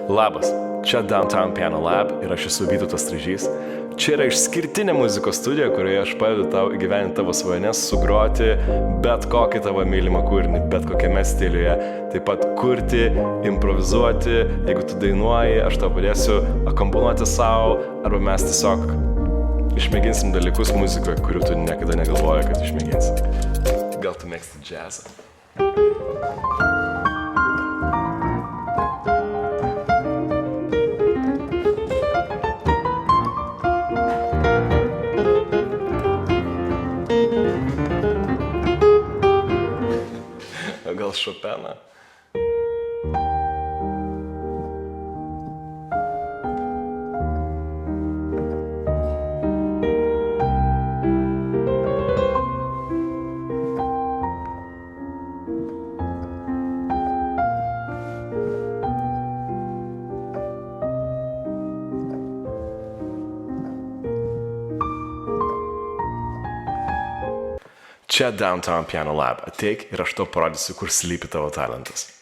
Labas, čia Downtown Piano Lab ir aš esu Vytautas Stražys. Čia yra išskirtinė muzikos studija, kurioje aš padedu tau įgyvendinti tavo svajones, sugroti bet kokį tavo mylimą kūrinį, bet kokiame stiliuje. Taip pat kurti, improvizuoti, jeigu tu dainuoji, aš tau padėsiu akomponuoti savo, arba mes tiesiog išmėginsim dalykus muzikoje, kurių tu niekada negalvoji, kad išmėginsi. Gal tu mėgsti džiazą? Gal Šopeną? Čia Downtown Piano Lab. Ateik ir aš tau parodysiu, kur slypi tavo talentas.